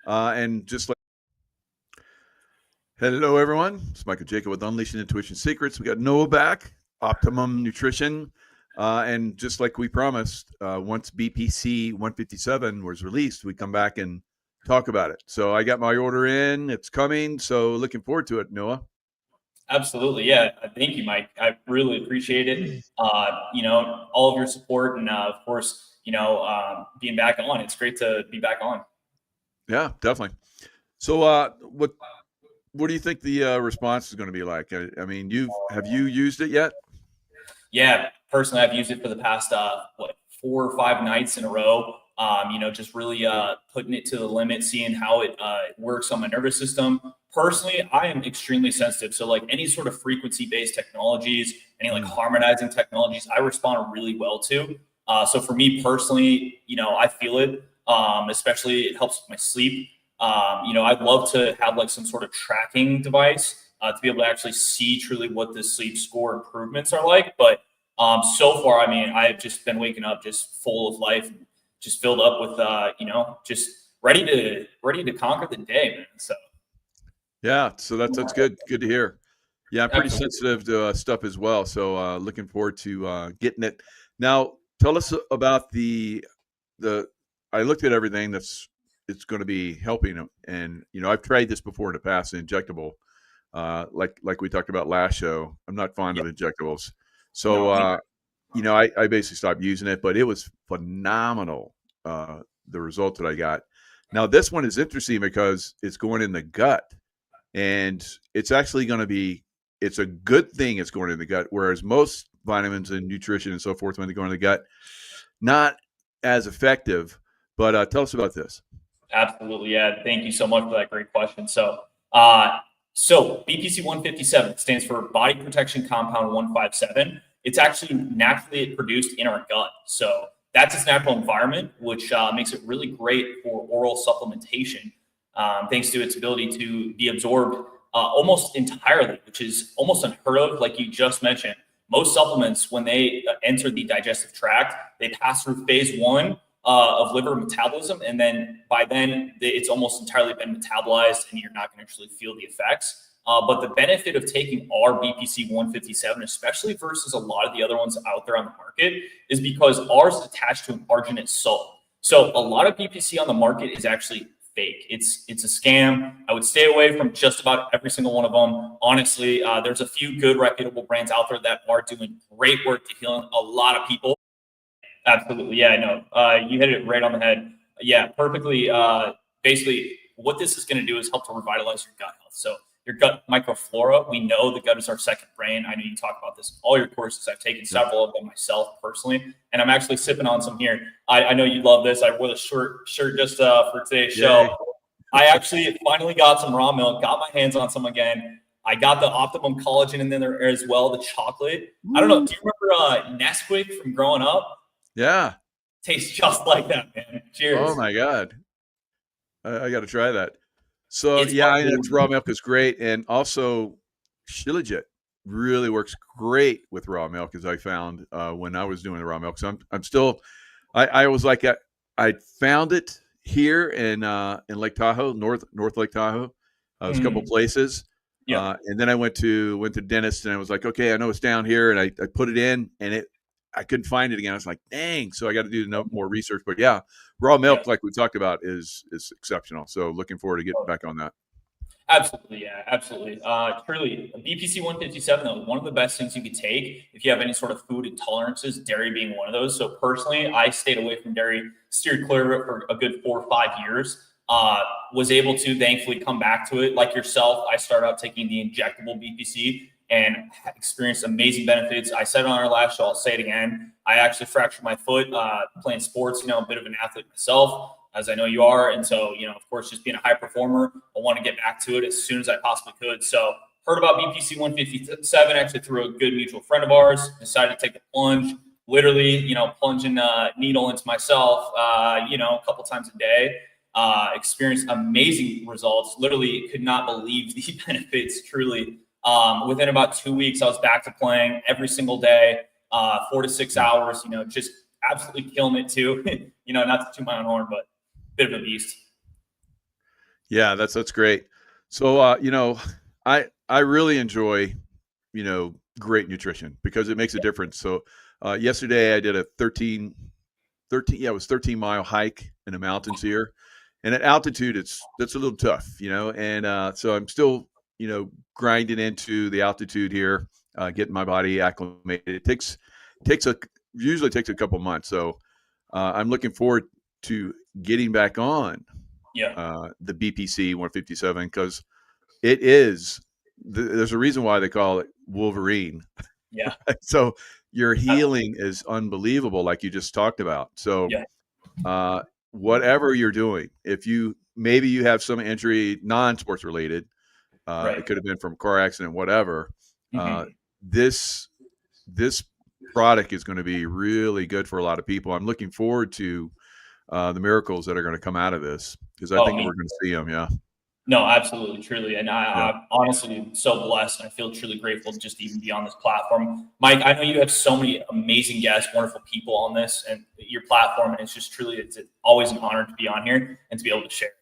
And just like, hello, everyone. It's Michael Jacob with Unleashing Intuition Secrets. We got Noah back, Optimum Nutrition. And just like we promised, once BPC 157 was released, we come back and talk about it. So I got my order in. It's coming. So looking forward to it, Noah. Absolutely. Yeah. Thank you, Mike. I really appreciate it. All of your support and, of course, being back on. It's great to be back on. Yeah, definitely. So what do you think the response is going to be like? I mean, have you used it yet? Yeah. Personally, I've used it for the past, 4 or 5 nights in a row. Just really putting it to the limit, seeing how it works on my nervous system. Personally, I am extremely sensitive. So, like any sort of frequency based technologies, any like harmonizing technologies, I respond really well to. So, for me personally, I feel it, especially it helps with my sleep. I'd love to have like some sort of tracking device to be able to actually see truly what the sleep score improvements are like. But so far, I mean, I've just been waking up just full of life, just filled up with, just ready to conquer the day, man. So Yeah, so that's good. Good to hear. Yeah, I'm pretty absolutely. sensitive to stuff as well. So looking forward to getting it. Now, tell us about the. I looked at everything that's it's going to be helping them, and I've tried this before in the past, injectable. Like we talked about last show. I'm not fond Yeah, of injectables, so no, me. I basically stopped using it, but it was phenomenal. The result that I got. Now this one is interesting because it's going in the gut, and it's actually going to be it's a good thing it's going in the gut, whereas most vitamins and nutrition and so forth when they go in the gut, not as effective. But tell us about this. Absolutely. Yeah. Thank you so much for that great question. So BPC 157 stands for Body Protection Compound 157. It's actually naturally produced in our gut. So that's its natural environment, which makes it really great for oral supplementation, thanks to its ability to be absorbed almost entirely, which is almost unheard of. Like you just mentioned, most supplements, when they enter the digestive tract, they pass through phase one of liver metabolism, and then by then it's almost entirely been metabolized, and you're not going to actually feel the effects. But the benefit of taking our BPC 157, especially versus a lot of the other ones out there on the market, is because ours is attached to an arginate salt. So a lot of BPC on the market is actually fake. It's a scam. I would stay away from just about every single one of them. Honestly, there's a few good reputable brands out there that are doing great work to heal a lot of people. Absolutely. Yeah, I know. You hit it right on the head. Yeah, perfectly. Basically, what this is going to do is help to revitalize your gut health. So, your gut microflora, we know the gut is our second brain. I know you talk about this in all your courses. I've taken Yep. several of them myself personally, and I'm actually sipping on some here. I know you love this. I wore the shirt just for today's show. Yay. I actually finally got some raw milk, got my hands on some again. I got the Optimum collagen in there as well, the chocolate. I don't know. Woo. Do you remember Nesquik from growing up? Yeah. Tastes just like that, man. Oh Cheers. my God. I got to try that. So It's yeah, that's raw unbelievable. milk is great, and also Shilajit really works great with raw milk, as I found when I was doing the raw milk. So I'm still I was like I found it here in Lake Tahoe, North Lake Tahoe. It was a couple Mm, places, yeah. and then I went to dentist, and I was like, okay, I know it's down here, and I put it in, and I couldn't find it again. I was like, dang! So I got to do no more research. But yeah, raw Yeah. milk, like we talked about, is exceptional. So looking forward to getting back on that. Absolutely, yeah, absolutely. Truly, BPC 157 though, one of the best things you could take if you have any sort of food intolerances, dairy being one of those. So personally, I stayed away from dairy, steered clear of it for a good 4 or 5 years. Was able to thankfully come back to it. Like yourself, I started out taking the injectable BPC and experienced amazing benefits. I said it on our last show, I'll say it again. I actually fractured my foot playing sports. A bit of an athlete myself, as I know you are. And so, of course, just being a high performer, I want to get back to it as soon as I possibly could. So, heard about BPC 157 actually through a good mutual friend of ours, decided to take the plunge, literally, plunging a needle into myself, a couple times a day. Experienced amazing results. Literally could not believe the benefits truly. Within about 2 weeks, I was back to playing every single day, 4 to 6 hours, just absolutely killing it too. Not to toot my own horn, but bit of a beast. Yeah, that's great. So, I really enjoy, great nutrition because it makes a difference. So, yesterday I did a 13, yeah, it was 13-mile hike in the mountains here, and at altitude, that's a little tough, and so I'm still, grinding into the altitude here, getting my body acclimated. Takes a usually takes a couple months, so I'm looking forward to getting back on Yeah. the BPC 157 because it is. There's a reason why they call it Wolverine. Yeah. So your Uh, healing is unbelievable, like you just talked about. So yeah. uh, whatever you're doing, if you maybe you have some injury non-sports related, it Right. could have been from a car accident, whatever. Uh, Hmm. this this product is going to be really good for a lot of people. I'm looking forward to the miracles that are going to come out of this because I Oh, think me. we're going to see them. Yeah, No, absolutely, truly. And yeah. I'm honestly so blessed and I feel truly grateful to just even be on this platform. Mike, I know you have so many amazing guests, wonderful people on this and your platform. And it's just truly, it's always an honor to be on here and to be able to share.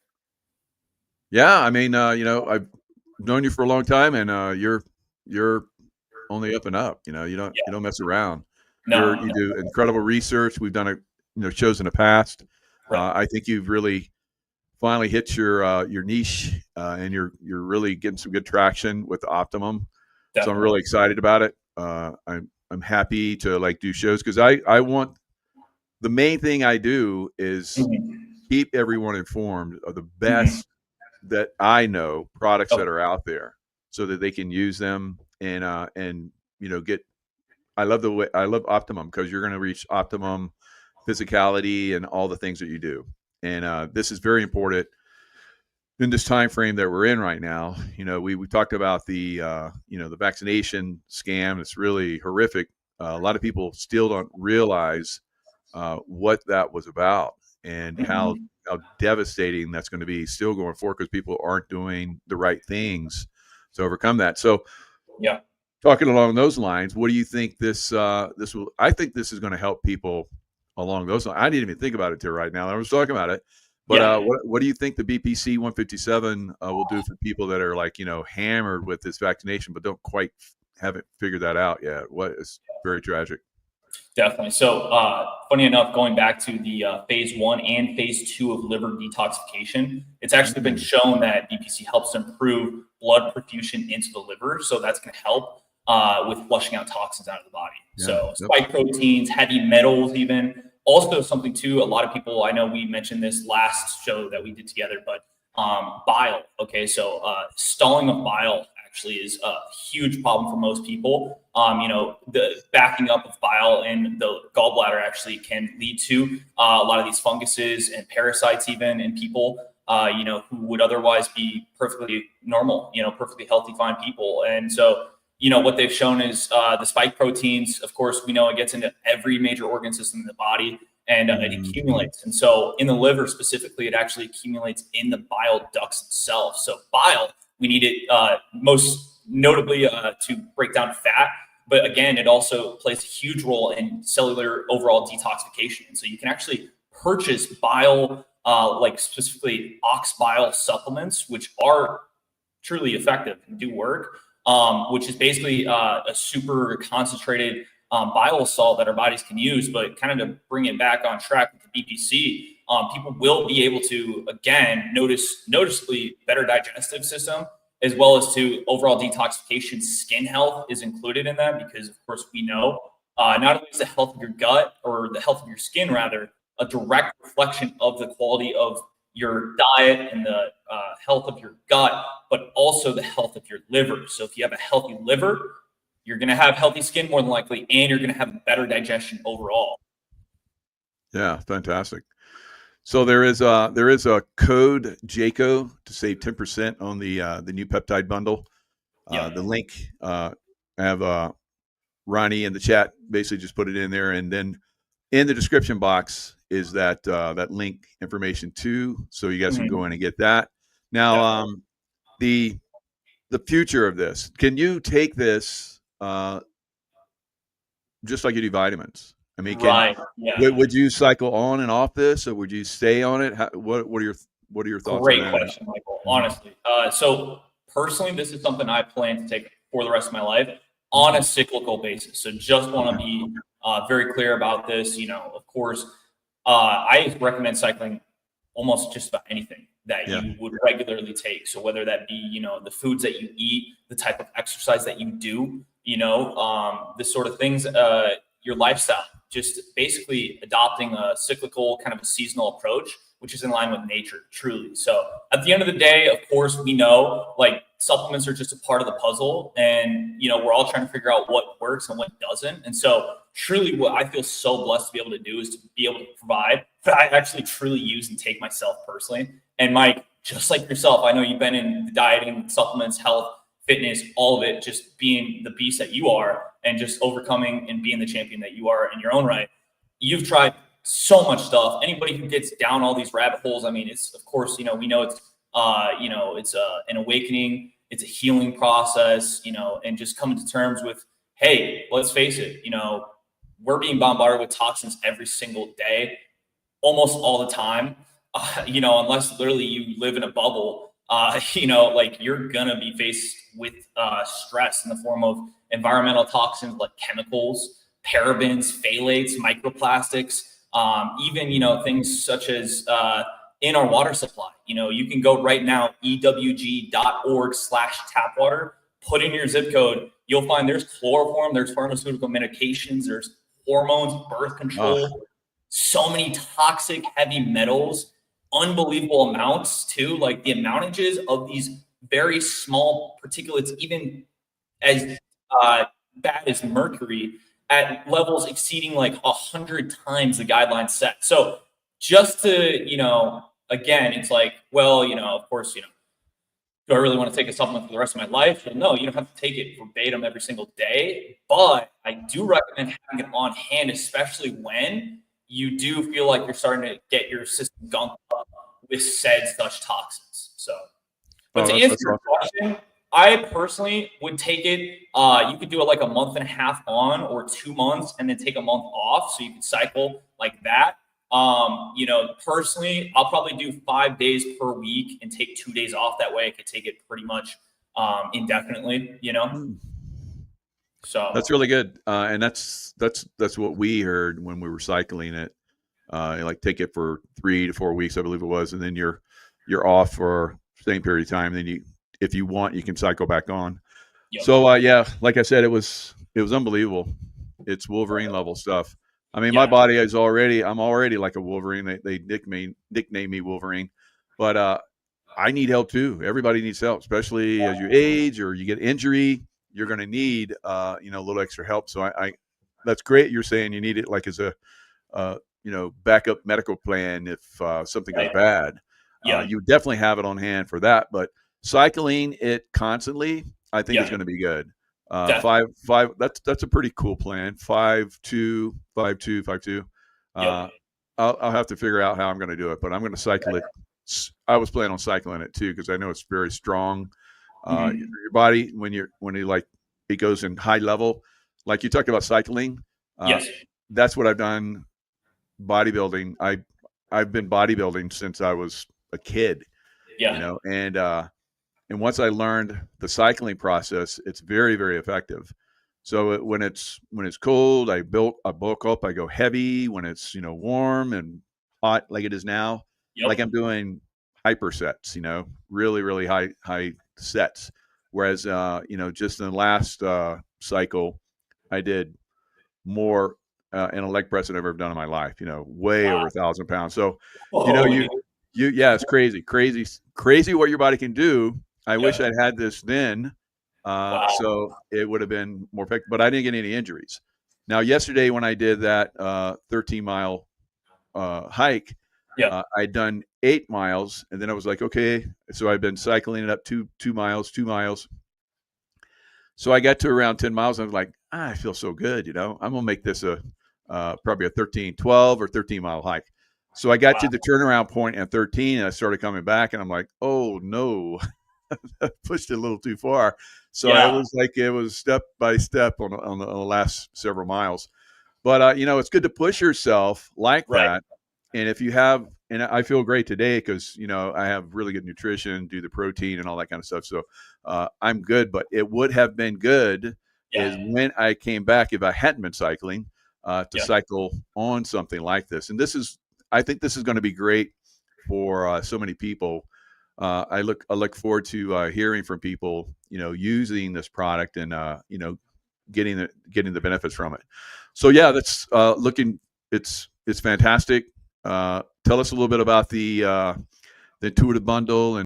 Yeah, I mean, I've known you for a long time, and you're only up and up. You Yeah. don't mess around. No, You no, do incredible research. We've done shows in the past. right. I think you've really finally hit your niche, and you're really getting some good traction with Optimum. So I'm Definitely. really excited about it. I'm happy to like do shows because I want the main thing I do is Hmm. keep everyone informed of the Hmm. best that I know products that Okay. are out there so that they can use them and get I love the way I love optimum because you're going to reach optimum physicality and all the things that you do. And this is very important in this time frame that we're in right now. We talked about the vaccination scam. It's really horrific. A lot of people still don't realize what that was about and Hmm. how devastating that's going to be still going forward because people aren't doing the right things to overcome that. So, Yeah. talking along those lines, what do you think this will? I think this is going to help people along those lines. I didn't even think about it till right now. I was talking about it, but Yeah. what do you think the BPC 157 will do for people that are like hammered with this vaccination but don't quite haven't figured that out yet? What is very tragic. Definitely. So, funny enough, going back to the phase one and phase two of liver detoxification, it's actually been Mm, shown that BPC helps improve blood perfusion into the liver. So, that's going to help with flushing out toxins out of the body. yeah. So, Yep. spike proteins, heavy metals, even. Also, something too, a lot of people, I know we mentioned this last show that we did together, but bile. Okay. So, stalling of bile actually is a huge problem for most people. The backing up of bile in the gallbladder actually can lead to a lot of these funguses and parasites, even in people, who would otherwise be perfectly normal, perfectly healthy, fine people. And so, what they've shown is the spike proteins, of course, we know it gets into every major organ system in the body and it Mhm. accumulates. And so, in the liver specifically, it actually accumulates in the bile ducts itself. So, bile, we need it most notably to break down fat. But again, it also plays a huge role in cellular overall detoxification. And so you can actually purchase bile, like specifically ox bile supplements, which are truly effective and do work, which is basically a super concentrated bile salt that our bodies can use. But kind of to bring it back on track with the BPC, people will be able to again noticeably better digestive system as well as to overall detoxification. Skin health is included in that because, of course, we know not only is the health of your gut or the health of your skin rather a direct reflection of the quality of your diet and the health of your gut, but also the health of your liver. So if you have a healthy liver, you're going to have healthy skin more than likely, and you're going to have better digestion overall. Yeah, fantastic. So there is a code JACO to save 10% on the new peptide bundle. Yeah. The link I have Ronnie in the chat basically just put it in there, and then in the description box is that link information too, so you guys can go Mhm. in and get that. Now, Definitely. the the future of this, can you take this just like you do vitamins? I mean, can Right. Yeah. would you cycle on and off this, or would you stay on it? What are your What are your thoughts on Great that? question, Michael. Honestly, so personally, this is something I plan to take for the rest of my life on a cyclical basis. So just want to Okay. be very clear about this. Of course, I recommend cycling almost just about anything that Yeah. you would regularly take. So whether that be, the foods that you eat, the type of exercise that you do, the sort of things, your lifestyle, just basically adopting a cyclical kind of a seasonal approach, which is in line with nature, truly. So at the end of the day, of course, we know like supplements are just a part of the puzzle, and we're all trying to figure out what works and what doesn't. And so, truly, what I feel so blessed to be able to do is to be able to provide that I actually truly use and take myself personally. And Mike, just like yourself, I know you've been in the dieting, supplements, health, fitness, all of it, just being the beast that you are and just overcoming and being the champion that you are in your own right. You've tried so much stuff. Anybody who gets down all these rabbit holes, I mean, it's of course, we know it's it's an awakening, it's a healing process, and just coming to terms with, hey, let's face it, we're being bombarded with toxins every single day, almost all the time. Unless literally you live in a bubble, like you're gonna be faced with stress in the form of environmental toxins like chemicals, parabens, phthalates, microplastics, even things such as in our water supply. You can go right now, ewg.org/tapwater, put in your zip code, you'll find there's chloroform, there's pharmaceutical medications, there's hormones, birth control, so many toxic heavy metals, unbelievable amounts too. Like the amountages of these very small particulates, even as bad as mercury, at levels exceeding like 100 times the guidelines set. So just to, again, it's like, well, of course, do I really want to take a supplement for the rest of my life? Well, no, you don't have to take it verbatim every single day, but I do recommend having it on hand, especially when you do feel like you're starting to get your system gunked up with said such toxins. So, but to answer your question, I personally would take it. You could do it like a month and a half on or 2 months and then take a month off. So you could cycle like that. Personally, I'll probably do 5 days per week and take 2 days off. That way I could take it pretty much indefinitely, So That's really good. And that's what we heard when we were cycling it. Like take it for 3 to 4 weeks, I believe it was, and then you're off for the same period of time. Then if you want, you can cycle back on. yep. So yeah, like I said, it was unbelievable. It's Wolverine level stuff. I mean, my body I'm already like a Wolverine. They nickname me Wolverine, but I need help too. Everybody needs help, especially as you age or you get injury. You're going to need a little extra help. So I that's great. You're saying you need it like as a backup medical plan if something goes bad. You definitely have it on hand for that. But cycling it constantly, I think is going to be good. 5. That's a pretty cool plan. 5-2, 5-2, 5-2. I'll have to figure out how I'm going to do it, but I'm going to cycle it. I was planning on cycling it too because I know it's very strong. Your body when you like it goes in high level, like you talked about cycling. Yes, that's what I've done. Bodybuilding. I've been bodybuilding since I was a kid. And once I learned the cycling process, it's very, very effective. So when it's cold, I bulk up. I go heavy. When it's warm and hot like it is now, like I'm doing hypersets. Really, really high sets. Whereas just in the last cycle, I did more in a leg press than I've ever done in my life. Way over 1,000 pounds. So it's crazy what your body can do. I wish I'd had this then, so it would have been more effective. But I didn't get any injuries. Now, yesterday when I did that 13-mile hike, I'd done 8 miles, and then I was like, okay. So I've been cycling it up 2 miles, 2 miles. So I got to around 10 miles, and I was like, I feel so good. I'm gonna make this probably a 12 or 13-mile hike. So I got to the turnaround point at 13, and I started coming back, and I'm like, oh no. Pushed it a little too far. So it was step by step on the last several miles. But it's good to push yourself like that. And if you have and I feel great today because, you know, I have really good nutrition, do the protein and all that kind of stuff. So I'm good, but it would have been good is Yeah. when I came back, if I hadn't been cycling, to Yeah. cycle on something like this. And I think this is going to be great for so many people. I look forward to hearing from people, you know, using this product and you know, getting the benefits from it. So yeah, that's it's fantastic. Tell us a little bit about the intuitive bundle and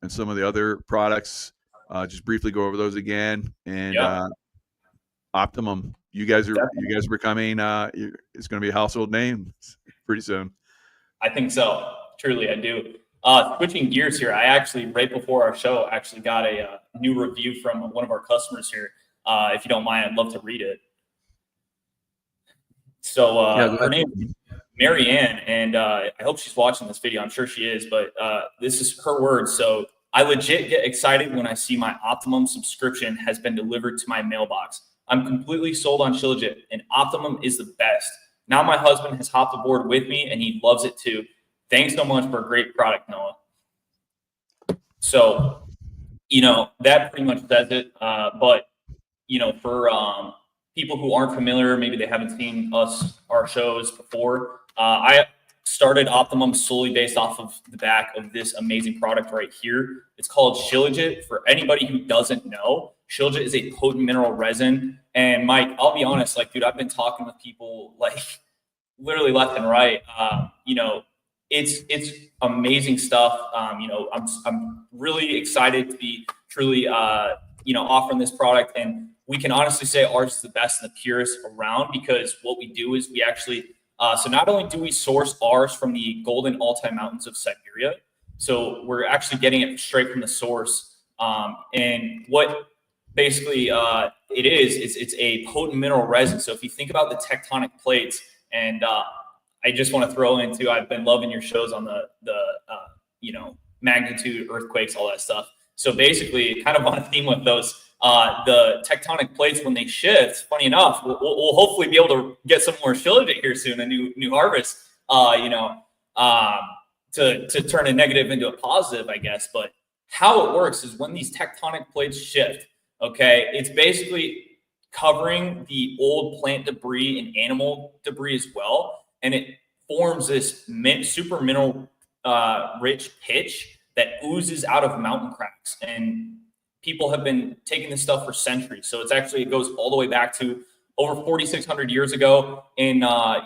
some of the other products. Just briefly go over those again. And Yeah. Optimum, you guys are Definitely. becoming it's going to be a household name pretty soon. I think so. Truly, I do. Switching gears here, I actually, right before our show, actually got a new review from one of our customers here. If you don't mind, I'd love to read it. So Yeah, go her ahead. name is Mary Ann, and I hope she's watching this video. I'm sure she is, but this is her words. So I legit get excited when I see my Optimum subscription has been delivered to my mailbox. I'm completely sold on Shilajit, and Optimum is the best. Now my husband has hopped aboard with me, and he loves it too. Thanks so much for a great product, Noah. So, you know, that pretty much says it. But, you know, for people who aren't familiar, maybe they haven't seen our shows before, I started Optimum solely based off of the back of this amazing product right here. It's called Shilajit. For anybody who doesn't know, Shilajit is a potent mineral resin. And Mike, I'll be honest, like, dude, I've been talking with people like literally left and right. You know, it's amazing stuff. You know, I'm really excited to be truly you know, offering this product, and we can honestly say ours is the best and the purest around, because what we do is we actually so not only do we source ours from the Golden Altai Mountains of Siberia, so we're actually getting it straight from the source. And what basically it is it's a potent mineral resin. So if you think about the tectonic plates, and I just want to throw into, I've been loving your shows on the you know, magnitude, earthquakes, all that stuff. So basically, kind of on a theme with those, the tectonic plates, when they shift, funny enough, we'll hopefully be able to get some more Shilajit here soon, a new harvest, you know, to turn a negative into a positive, I guess. But how it works is when these tectonic plates shift, okay, it's basically covering the old plant debris and animal debris as well, and it forms this super mineral rich pitch that oozes out of mountain cracks. And people have been taking this stuff for centuries. So it goes all the way back to over 4,600 years ago in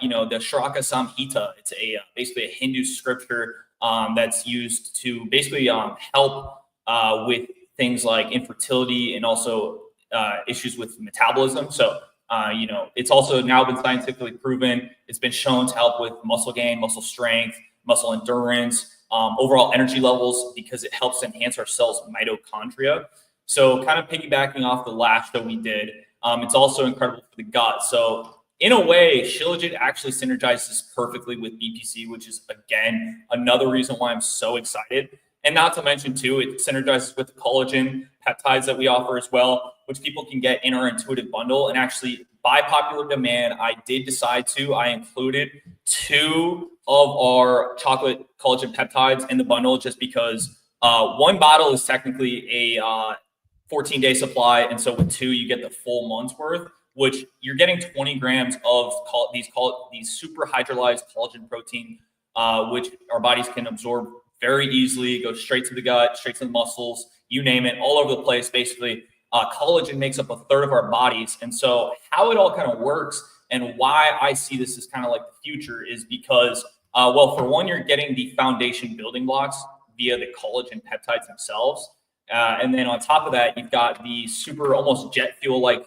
you know, the Shraka Samhita. It's basically a Hindu scripture that's used to basically help with things like infertility and also issues with metabolism. So you know, it's also now been scientifically proven. It's been shown to help with muscle gain, muscle strength, muscle endurance, overall energy levels, because it helps enhance our cells' mitochondria. So kind of piggybacking off the last show we did, it's also incredible for the gut. So in a way, Shilajit actually synergizes perfectly with BPC, which is, again, another reason why I'm so excited. And not to mention, too, it synergizes with the collagen peptides that we offer as well, which people can get in our intuitive bundle. And actually, by popular demand, I included 2 of our chocolate collagen peptides in the bundle, just because one bottle is technically a 14-day supply. And so with 2, you get the full month's worth, which you're getting 20 grams of these super hydrolyzed collagen protein, which our bodies can absorb very easily. It goes straight to the gut, straight to the muscles, you name it, all over the place. Basically, collagen makes up 1/3 of our bodies. And so how it all kind of works and why I see this as kind of like the future is because, well, for one, you're getting the foundation building blocks via the collagen peptides themselves. And then on top of that, you've got the super almost jet fuel-like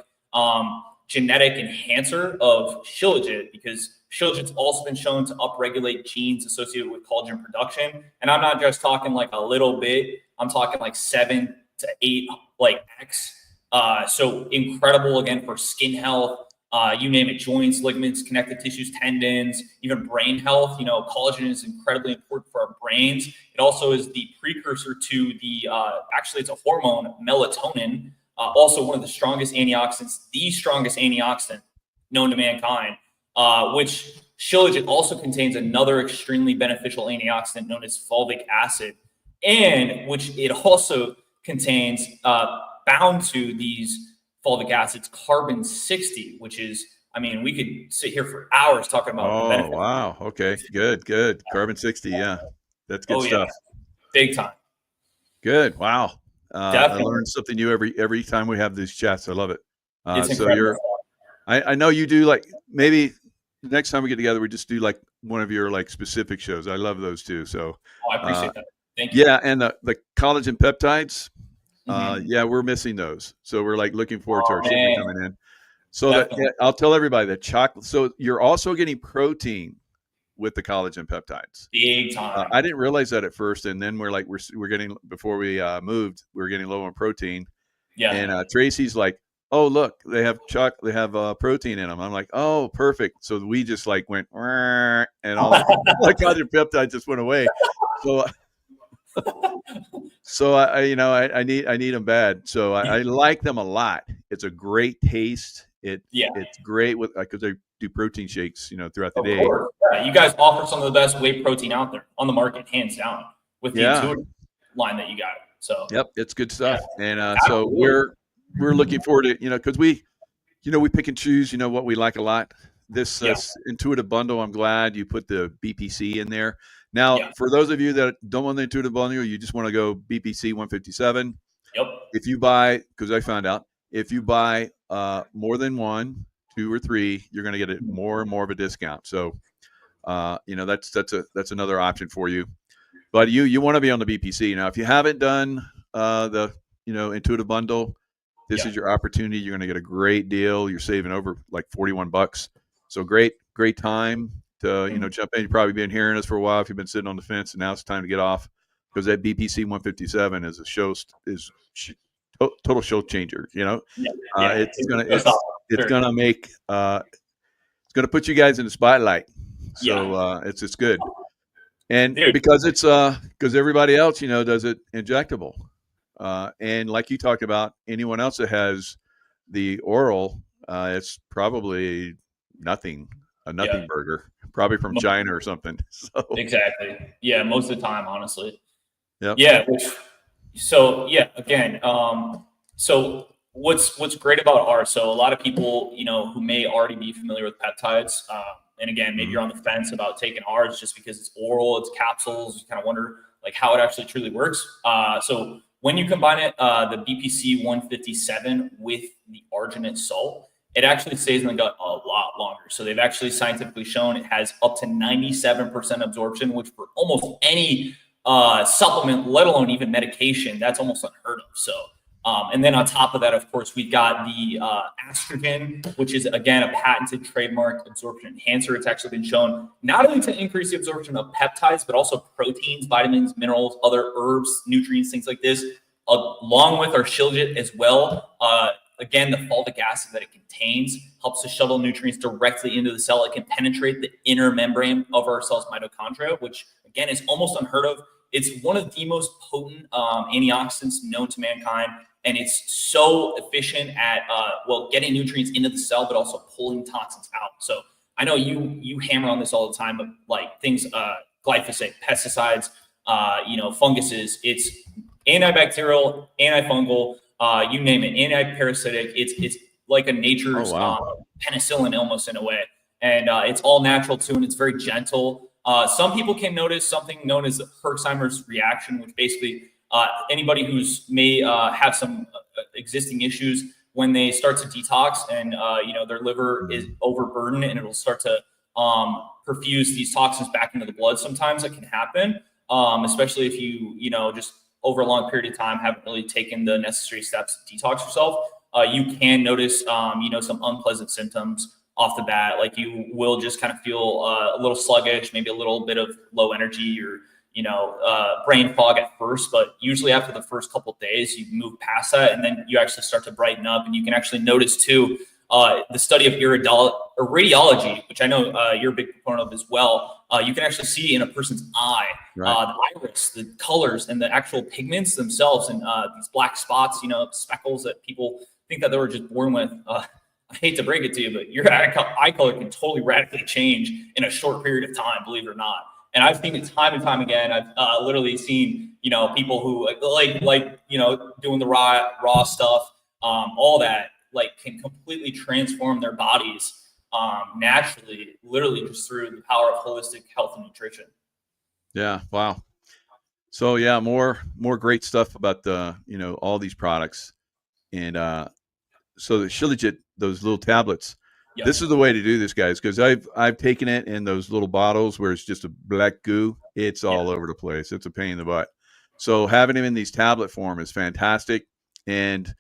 genetic enhancer of Shilajit, because Shilajit's also been shown to upregulate genes associated with collagen production. And I'm not just talking like a little bit, I'm talking like 7 to 8 like X. So incredible, again, for skin health, you name it, joints, ligaments, connective tissues, tendons, even brain health. You know, collagen is incredibly important for our brains. It also is the precursor to the, actually it's a hormone, melatonin, Also one of the strongest antioxidants, the strongest antioxidant known to mankind, which Shilajit also contains another extremely beneficial antioxidant known as fulvic acid, and which it also contains, bound to these fulvic acids, carbon-60, which is, I mean, we could sit here for hours talking about the Oh, benefits. wow. Okay. Good. Carbon-60. Yeah. That's good stuff. Big time. Good. Wow. I Definitely. learn something new every time we have these chats. I love it. It's So incredible. I know you do, like, maybe the next time we get together, we just do like one of your like specific shows. I love those too. So I appreciate that. Thank you. yeah. And the collagen peptides, Mhm. yeah, we're missing those. So we're like looking forward to our shipment man. coming in. So that, Definitely. yeah, I'll tell everybody that chocolate. So you're also getting protein with the collagen peptides. Big time. I didn't realize that at first, and then we're like, we're getting, before we moved, we were getting low on protein. Yeah. And Tracy's like, oh, look, they have protein in them. I'm like, oh, perfect. So we just like went, and all like collagen peptides just went away. So I need them bad. So I like them a lot. It's a great taste. It's great with, because I do protein shakes, throughout the day. Course. Yeah, you guys offer some of the best whey protein out there on the market, hands down, with the Intuitive line that you got. So yep, it's good stuff. And so we're looking forward to, because we pick and choose, what we like a lot. This Intuitive bundle, I'm glad you put the BPC in there. Now, for those of you that don't want the Intuitive bundle, you just want to go BPC 157. Yep. If you buy, because I found out, if you buy more than 1, 2, or 3, you're going to get more and more of a discount. So, that's another option for you. But you want to be on the BPC. Now, if you haven't done the Intuitive bundle, this is your opportunity. You're going to get a great deal. You're saving over like $41. So great time to jump in. You've probably been hearing us for a while if you've been sitting on the fence, and now it's time to get off, because that BPC 157 is total show changer. It's gonna make it's gonna put you guys in the spotlight. So it's good. And because it's because everybody else does it injectable, and like you talked about, anyone else that has the oral, it's probably a nothing burger, probably from China or something. So exactly, most of the time, honestly. Yep. Yeah. So again, so what's great about ours? So a lot of people, who may already be familiar with peptides, and again, maybe you're on the fence about taking ours just because it's oral, it's capsules. You kind of wonder like how it actually truly works. So when you combine it, the BPC 157 with the arginate salt, it actually stays in the gut a lot longer. So they've actually scientifically shown it has up to 97% absorption, which for almost any supplement, let alone even medication, that's almost unheard of. So, and then on top of that, of course, we've got the Astrogen, which is again a patented trademark absorption enhancer. It's actually been shown not only to increase the absorption of peptides, but also proteins, vitamins, minerals, other herbs, nutrients, things like this, along with our Shilajit as well. Again, the fulvic acid that it contains helps to shuttle nutrients directly into the cell. It can penetrate the inner membrane of our cell's mitochondria, which again is almost unheard of. It's one of the most potent antioxidants known to mankind, and it's so efficient at getting nutrients into the cell, but also pulling toxins out. So I know you hammer on this all the time, but like things, glyphosate, pesticides, funguses. It's antibacterial, antifungal. You name it, anti-parasitic. It's like a nature's penicillin almost in a way, and it's all natural too, and it's very gentle. Some people can notice something known as Herxheimer's reaction, which basically anybody who's may have some existing issues when they start to detox and their liver is overburdened and it'll start to perfuse these toxins back into the blood. Sometimes that can happen, especially if you just over a long period of time haven't really taken the necessary steps to detox yourself. You can notice some unpleasant symptoms off the bat. Like you will just kind of feel a little sluggish, maybe a little bit of low energy or brain fog at first, but usually after the first couple of days you move past that and then you actually start to brighten up, and you can actually notice too the study of radiology, which I know you're a big proponent of as well. You can actually see in a person's eye, Right. the iris, the colors, and the actual pigments themselves, and these black spots, speckles that people think that they were just born with. I hate to break it to you, but your eye color can totally radically change in a short period of time, believe it or not. And I've seen it time and time again. I've literally seen, people who doing the raw stuff, all that can completely transform their bodies naturally, literally just through the power of holistic health and nutrition. Yeah. Wow. So yeah, more great stuff about the all these products, and so the Shilajit, those little tablets. Yep. This is the way to do this, guys, because I've taken it in those little bottles where it's just a black goo. It's all over the place. It's a pain in the butt. So having them in these tablet form is fantastic, and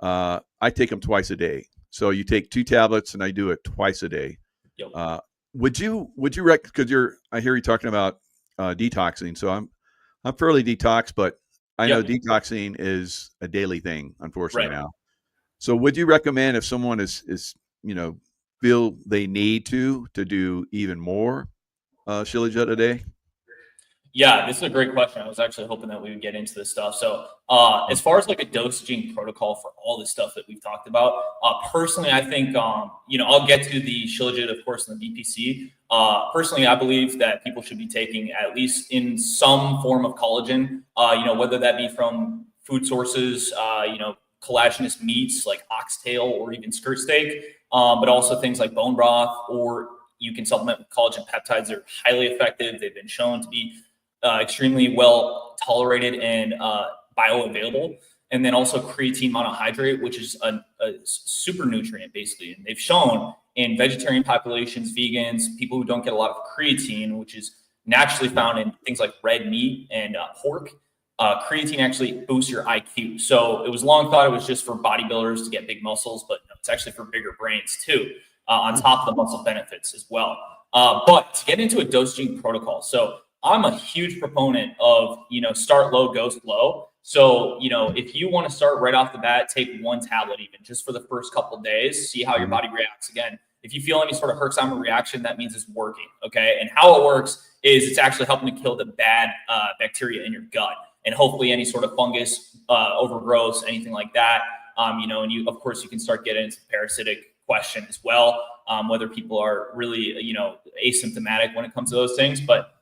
I take them twice a day. So you take 2 tablets, and I do it twice a day. Yep. Would you because I hear you talking about detoxing. So I'm fairly detox, but I know detoxing is a daily thing, unfortunately now. So would you recommend if someone is feel they need to do even more Shilajit a day? Yeah, this is a great question. I was actually hoping that we would get into this stuff. So, as far as like a dosaging protocol for all this stuff that we've talked about, personally, I think, I'll get to the Shilajit, of course, and the BPC. Personally, I believe that people should be taking at least in some form of collagen, whether that be from food sources, collagenous meats like oxtail or even skirt steak, but also things like bone broth, or you can supplement with collagen peptides. They're highly effective. They've been shown to be extremely well tolerated and bioavailable. And then also creatine monohydrate, which is a super nutrient basically. And they've shown in vegetarian populations, vegans, people who don't get a lot of creatine, which is naturally found in things like red meat and pork, creatine actually boosts your IQ. So it was long thought it was just for bodybuilders to get big muscles, but no, it's actually for bigger brains too, on top of the muscle benefits as well. But to get into a dosaging protocol, so I'm a huge proponent of, start low, go slow. So, if you want to start right off the bat, take 1 tablet even just for the first couple of days, see how your body reacts. Again, if you feel any sort of Herxheimer reaction, that means it's working. Okay. And how it works is it's actually helping to kill the bad bacteria in your gut, and hopefully any sort of fungus, overgrowth, anything like that. And you, of course, you can start getting into the parasitic question as well, whether people are really, asymptomatic when it comes to those things. But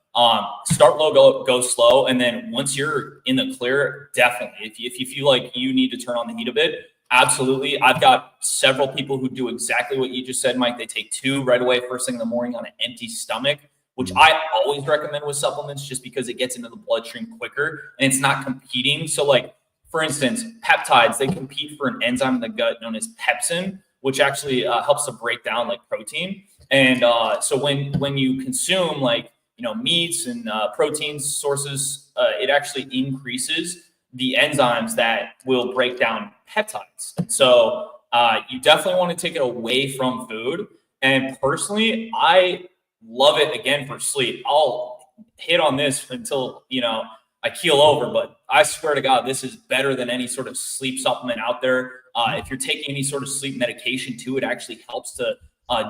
start low, go slow. And then once you're in the clear, definitely, if you feel like you need to turn on the heat a bit, absolutely. I've got several people who do exactly what you just said, Mike. They take 2 right away, first thing in the morning on an empty stomach, which I always recommend with supplements just because it gets into the bloodstream quicker and it's not competing. So like, for instance, peptides, they compete for an enzyme in the gut known as pepsin, which actually helps to break down like protein. And so when you consume like, meats and protein sources, it actually increases the enzymes that will break down peptides. So you definitely want to take it away from food. And personally, I love it again for sleep. I'll hit on this until, I keel over, but I swear to God, this is better than any sort of sleep supplement out there. If you're taking any sort of sleep medication too, it actually helps to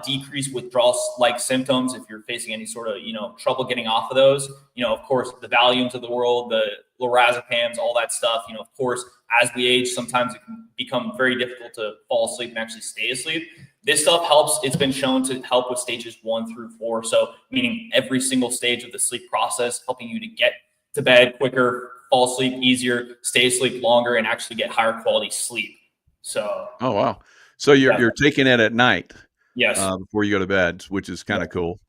decrease withdrawal-like symptoms if you're facing any sort of, trouble getting off of those. Of course, the Valiums of the world, the lorazepams, all that stuff. Of course, as we age, sometimes it can become very difficult to fall asleep and actually stay asleep. This stuff helps. It's been shown to help with stages 1 through 4. So meaning every single stage of the sleep process, helping you to get to bed quicker, fall asleep easier, stay asleep longer, and actually get higher quality sleep. So. Oh, wow. So you're taking it at night. Yes. Before you go to bed, which is kind of cool.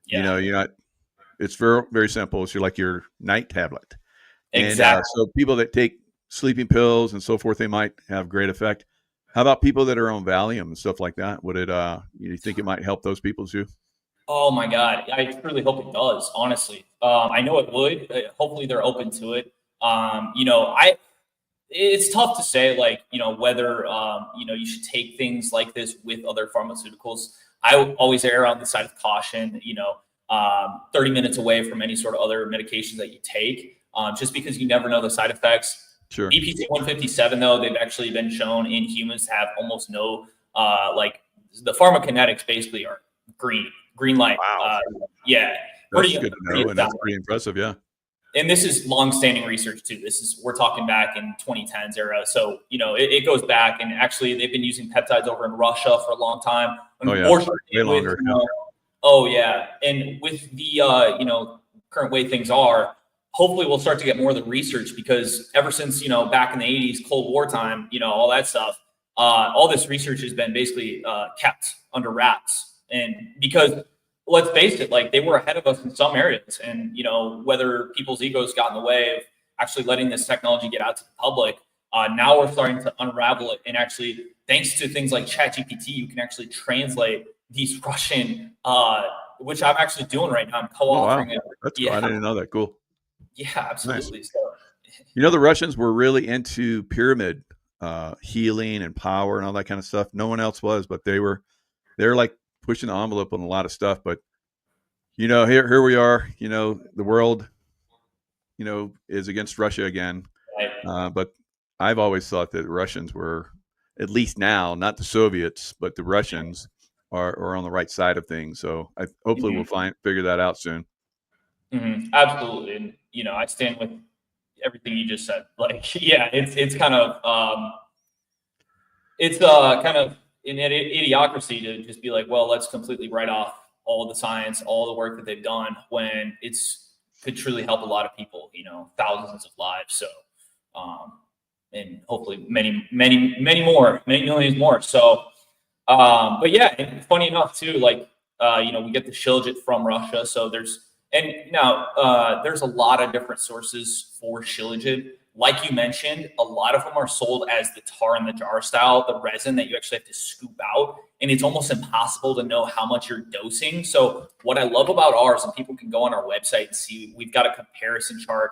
Yeah. You're not, it's very, very simple. It's like your night tablet. Exactly. And so people that take sleeping pills and so forth, they might have great effect. How about people that are on Valium and stuff like that? Would it, you think it might help those people too? Oh my God. I really hope it does, honestly. I know it would. Hopefully they're open to it. It's tough to say, like, whether, you should take things like this with other pharmaceuticals. I always err on the side of caution, 30 minutes away from any sort of other medications that you take, just because you never know the side effects. Sure. BPC 157, though, they've actually been shown in humans to have almost no, the pharmacokinetics basically are green light. Wow. Yeah. That's good to know, and that's pretty impressive. Yeah. And this is long-standing research too. We're talking back in 2010s era. So, it goes back, and actually they've been using peptides over in Russia for a long time. Unfortunately, way longer. oh yeah. And with the, current way things are, hopefully we'll start to get more of the research, because ever since, back in the 80s, Cold War time, all that stuff, all this research has been basically kept under wraps. And because let's face it, like, they were ahead of us in some areas, and whether people's egos got in the way of actually letting this technology get out to the public, now we're starting to unravel it. And actually, thanks to things like ChatGPT, you can actually translate these Russian, which I'm actually doing right now. I'm co-authoring it. That's cool. I didn't know that. Cool. Yeah, absolutely. Nice. So, the Russians were really into pyramid healing and power and all that kind of stuff. No one else was, but they're like pushing the envelope on a lot of stuff. But here we are. The world, is against Russia again. right. But I've always thought that the Russians were, at least now, not the Soviets, but the Russians are on the right side of things. So hopefully we'll figure that out soon. Absolutely. And, I stand with everything you just said. Like, yeah, it's kind of, kind of an idiocracy to just be like, well, let's completely write off all the science, all the work that they've done, when could truly help a lot of people, thousands of lives. So, and hopefully many millions more. So, but yeah, and funny enough too, like, we get the Shilajit from Russia. So there's a lot of different sources for Shilajit. Like you mentioned, a lot of them are sold as the tar in the jar style, the resin that you actually have to scoop out. And it's almost impossible to know how much you're dosing. So what I love about ours, and people can go on our website and see, we've got a comparison chart.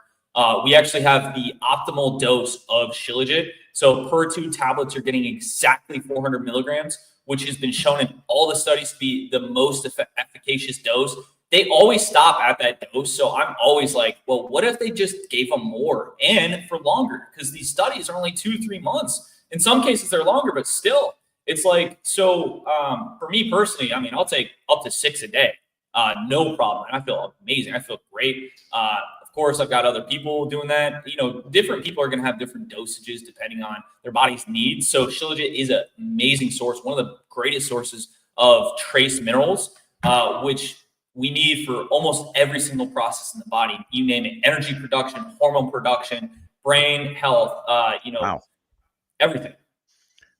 We actually have the optimal dose of Shilajit. So per 2 tablets, you're getting exactly 400 milligrams, which has been shown in all the studies to be the most efficacious dose. They always stop at that dose. So I'm always like, well, what if they just gave them more and for longer? Because these studies are only 2-3 months. In some cases, they're longer, but still, it's like, so for me personally, I mean, I'll take up to 6 a day. No problem. And I feel amazing. I feel great. Of course, I've got other people doing that. Different people are going to have different dosages depending on their body's needs. So Shilajit is an amazing source, one of the greatest sources of trace minerals, which we need for almost every single process in the body. You name it: energy production, hormone production, brain health, Wow. Everything.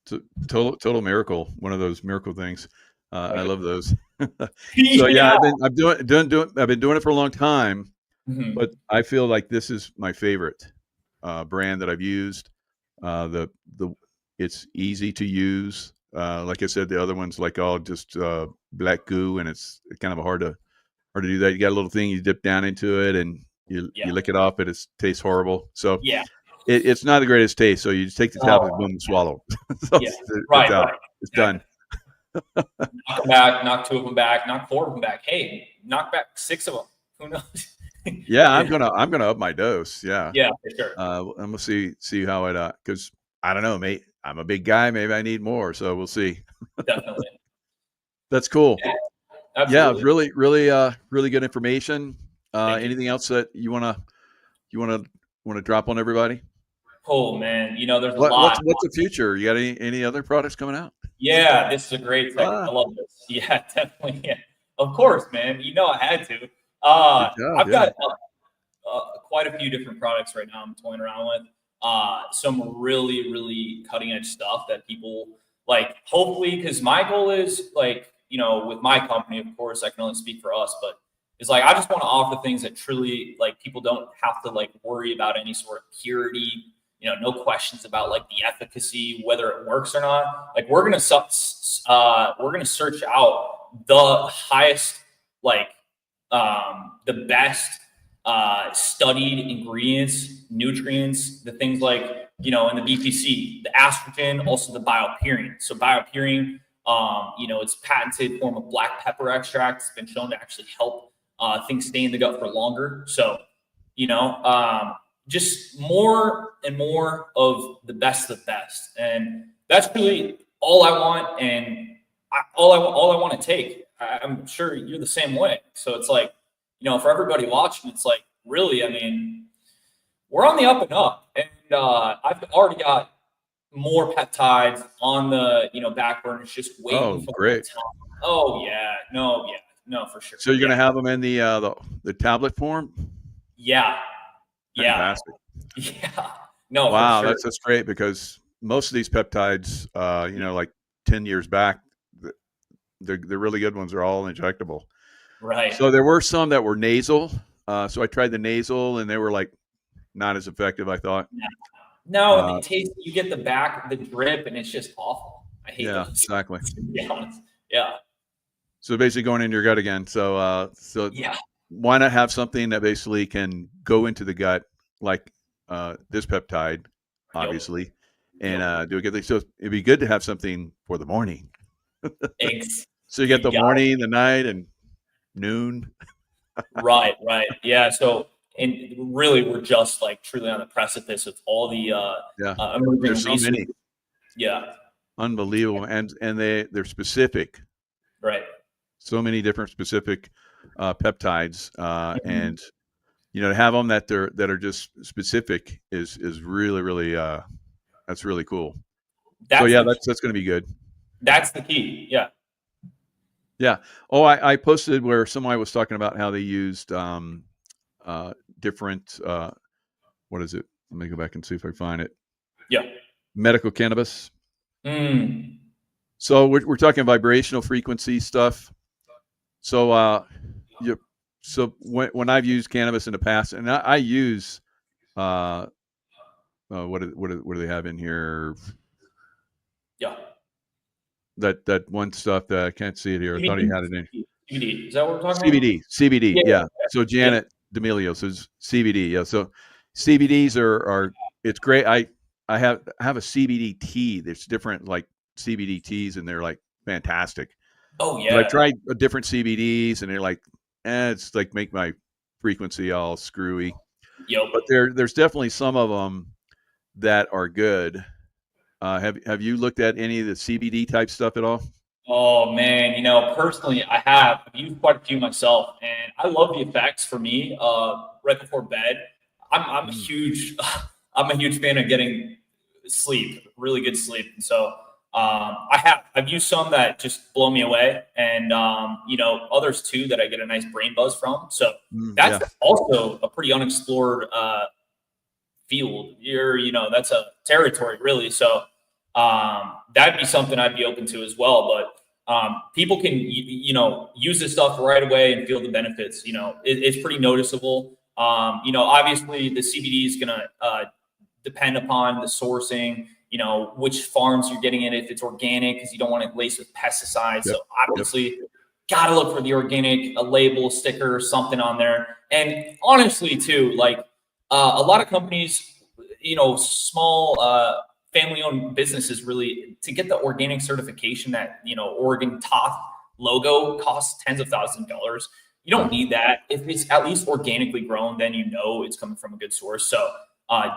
It's a total miracle. One of those miracle things. I love those. So Yeah. I've been doing it for a long time, Mhm. but I feel like this is my favorite brand that I've used. It's easy to use. Like I said, the other one's like all just black goo, and it's kind of hard to do that. You got a little thing you dip down into it, and you lick it off, and it tastes horrible. So Yeah. it's not the greatest taste. So you just take the tablet, boom, and swallow. So Yeah. it's Right. out. Right. It's done. Knock them back, knock 2 of them back, knock 4 of them back. Hey, knock back 6 of them. Who knows? Yeah, I'm gonna up my dose. Yeah. Yeah, for sure. I'm gonna see how it because I don't know, mate. I'm a big guy. Maybe I need more. So we'll see. Definitely. That's cool. Yeah, Absolutely. really good information. Thank you. Anything else that you wanna drop on everybody? Oh man, there's a lot. What's the future? You got any other products coming out? Yeah, this is a great thing. I love this. Yeah, definitely. Yeah. Of course, man. I had to. Good job, I've got quite a few different products right now I'm toying around with. Some really, really cutting edge stuff that people like, hopefully, because my goal is like, with my company, of course, I can only speak for us, but it's like, I just want to offer things that truly, like, people don't have to like worry about any sort of purity, no questions about like the efficacy, whether it works or not. Like, we're going to search out the highest, like, the best studied ingredients, nutrients, the things like, in the BPC, the asparagine, also the BioPerine. So BioPerine, it's patented form of black pepper extract. It's been shown to actually help things stay in the gut for longer. So, just more and more of the best of the best. And that's really all I want. And all I want to take. I'm sure you're the same way. So it's like, for everybody watching, it's like, really, I mean, we're on the up and up, and I've already got more peptides on the back burners, just waiting Oh, for the great. time. Oh yeah, no, for sure. So you're Yeah, going to have them in the tablet form? yeah, yeah, Fantastic. yeah. No, for Wow, sure. that's great because most of these peptides, like 10 years back, the really good ones are all injectable. Right. So there were some that were nasal. So I tried the nasal, and they were like not as effective, I thought. No, they taste. You get the drip, and it's just awful. I hate Yeah, those. exactly. To be honest. Yeah. So basically going into your gut again. So Yeah. why not have something that basically can go into the gut like this peptide, obviously, and do a good thing. So it'd be good to have something for the morning. Eggs. So you get You the got morning, the night, and noon. Right. Yeah. So, and really, we're just like truly on the precipice of all the Yeah, emerging there's so research. many, Yeah. unbelievable, and they're specific. Right. So many different specific peptides, Mhm. and to have them that are just specific is really that's really cool. So That's yeah, the key. that's going to be good. That's the key. Yeah. Yeah. Oh, I posted where somebody was talking about how they used different. What is it? Let me go back and see if I find it. Yeah. Medical cannabis. Mm. So we're talking vibrational frequency stuff. So you so when I've used cannabis in the past, and I use what do they have in here? Yeah. That one stuff that I can't see it here. I thought he CBD. had it in CBD. Is that what we're talking about? CBD. Yeah. Yeah. So Yeah. Janet D'Amelio says CBD. Yeah. So CBDs are it's great. I have a CBD tea. There's different like CBD teas, and they're like fantastic. Oh But I've yeah. tried different CBDs, and they're like, it's like make my frequency all screwy. Yep. But there's definitely some of them that are good. Have you looked at any of the CBD type stuff at all? Oh man, personally, I've used quite a few myself, and I love the effects for me. Right before bed, I'm a Mm. huge, I'm a huge fan of getting sleep, really good sleep. And so, I've used some that just blow me away, and others too that I get a nice brain buzz from. So that's Yeah. also a pretty unexplored field. That's a territory really. So that'd be something I'd be open to as well. But people can, use this stuff right away and feel the benefits. It's pretty noticeable. Obviously the CBD is going to depend upon the sourcing, which farms you're getting it, if it's organic, because you don't want it laced with pesticides. Yep. So obviously, got to look for the organic, a label, sticker, something on there. And honestly, too, like a lot of companies, small family-owned businesses, really to get the organic certification that Oregon Toth logo costs tens of thousands of dollars. You don't need that. If it's at least organically grown, then it's coming from a good source. So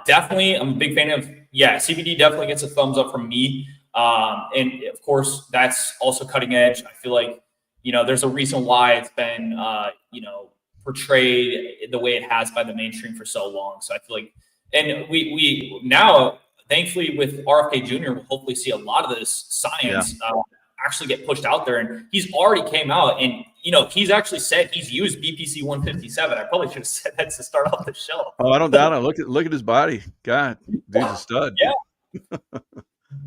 definitely, I'm a big fan of, CBD definitely gets a thumbs up from me. And of course, that's also cutting edge. I feel like, there's a reason why it's been, portrayed the way it has by the mainstream for so long. So I feel like, and we now, thankfully, with RFK Jr., we'll hopefully see a lot of this science actually get pushed out there. And he's already came out and, he's actually said he's used BPC 157. I probably should have said that to start off the show. Oh, I don't doubt it. Look at his body. God, dude's a stud. Yeah.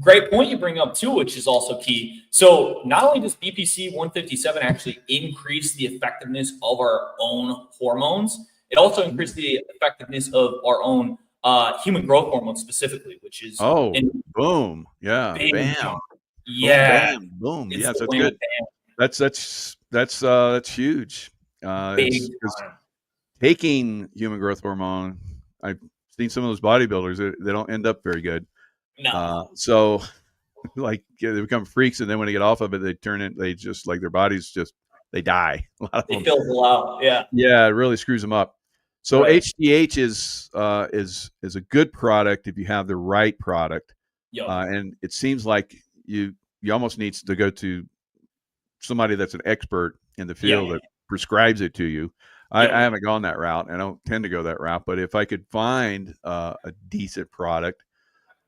Great point you bring up too, which is also key. So not only does BPC 157 actually increase the effectiveness of our own hormones, it also increases the effectiveness of our own human growth hormones specifically, which is boom. Yeah. big, Bam. yeah, Boom, bam, boom. it's Yes, the that's wham good. bam, That's huge. big It's time. taking human growth hormone. I've seen some of those bodybuilders. They don't end up very good. No, So like they become freaks, and then when they get off of it, they turn it. They just like their bodies just they die. A lot of they them. fizzle out. Yeah, Yeah, it really screws them up. So right. HGH is a good product if you have the right product, Yo, and it seems like you almost need to go to somebody that's an expert in the field Yeah. that prescribes it to you. I Yep. haven't gone that route. I don't tend to go that route, but if I could find a decent product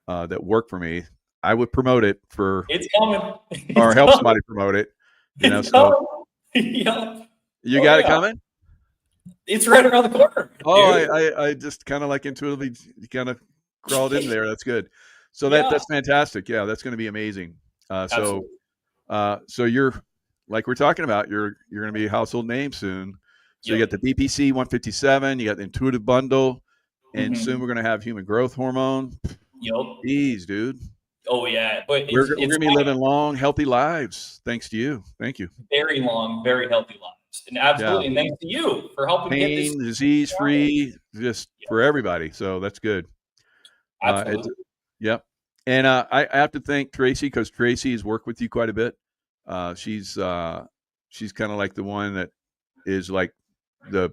that worked for me, I would promote it for It's coming. or It's help coming. somebody promote it. It's So coming. Yep. you Oh got it yeah. coming. It's right around the corner, Oh, dude. I just kind of like intuitively kind of crawled in there. That's good. So Yeah. that's fantastic. Yeah, that's going to be amazing. Absolutely. So you're like we're talking about. You're going to be a household name soon. So you Yep. got the BPC 157. You got the Intuitive Bundle, and soon Mhm. we're going to have Human Growth Hormone. Yep. Geez, dude, Oh yeah. But we're it's going to be living long, healthy lives thanks to you. Thank you. very long, very healthy lives. And Yeah, absolutely, and thanks to you for helping get this pain, disease started. free, just for everybody. So that's good. It's Absolutely. Yep. And I have to thank Tracy because Tracy has worked with you quite a bit. She's kind of like the one that is like the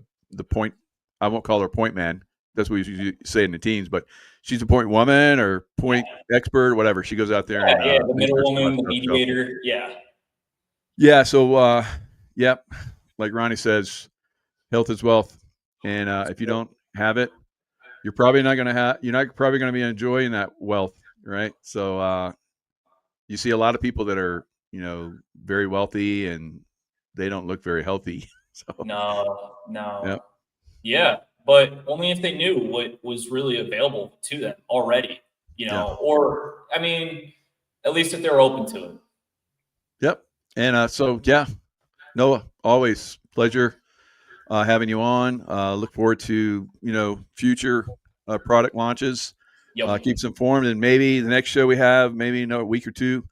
point. I won't call her point man. That's what we usually say in the teams, but she's a point woman or point expert, whatever. She goes out there Yeah, and yeah. The middle researches a lot woman, of the stuff. So mediator. Yeah. yeah, so yep, like Ronnie says, health is wealth, and if you don't have it, you're probably not going to have. You're not probably going to be enjoying that wealth, right? So you see a lot of people that are, very wealthy and they don't look very healthy. So, No, no. yeah, Yeah, but only if they knew what was really available to them already, yeah, or I mean, at least if they're open to it. yep. And so, yeah, Noah, always pleasure having you on. Look forward to, future product launches. Yep. Keep us informed, and maybe the next show we have, maybe in a week or two,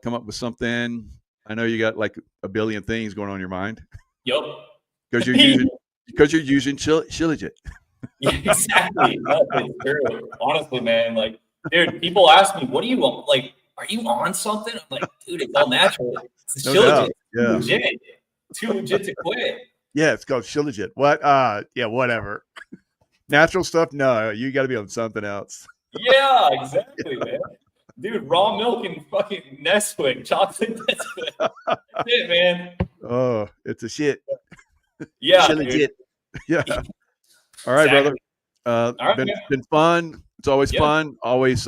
come up with something. I know you got like a billion things going on in your mind Yep. because you're using Shilajit. Yeah, exactly. No, it's true. Honestly, man, like, dude, people ask me, what are you on? Like, are you on something? I'm like, dude, it's all natural. It's a No shilajit. doubt. Too Yeah. legit. Too legit to quit. Yeah, it's called Shilajit. What? Yeah, whatever. Natural stuff? No, you got to be on something else. Yeah, exactly, man. Dude, raw milk and fucking Nesquik, chocolate Nesquik. That's it, man. Oh, it's a shit. Yeah, Shilajit. dude. Yeah. All right, brother. Exactly. All right, man. Been fun. It's always Yeah. fun. Always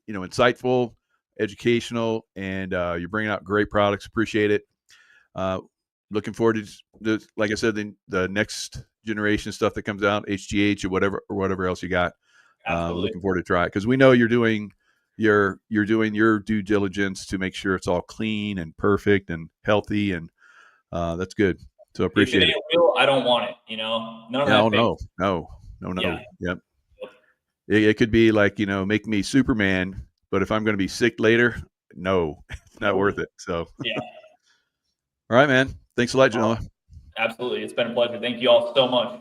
insightful, educational, and you're bringing out great products. Appreciate it. Looking forward to like I said, the next generation stuff that comes out, HGH or whatever else you got. Absolutely. Looking forward to try it because we know you're doing your due diligence to make sure it's all clean and perfect and healthy, and that's good. So If it appreciate it. ain't real, I don't want it. None of that. No. Yeah. Yep. It could be like, make me Superman, but if I'm going to be sick later, no, it's not worth it. So, Yeah. All right, man. Thanks a lot, Genoa. Absolutely. It's been a pleasure. Thank you all so much.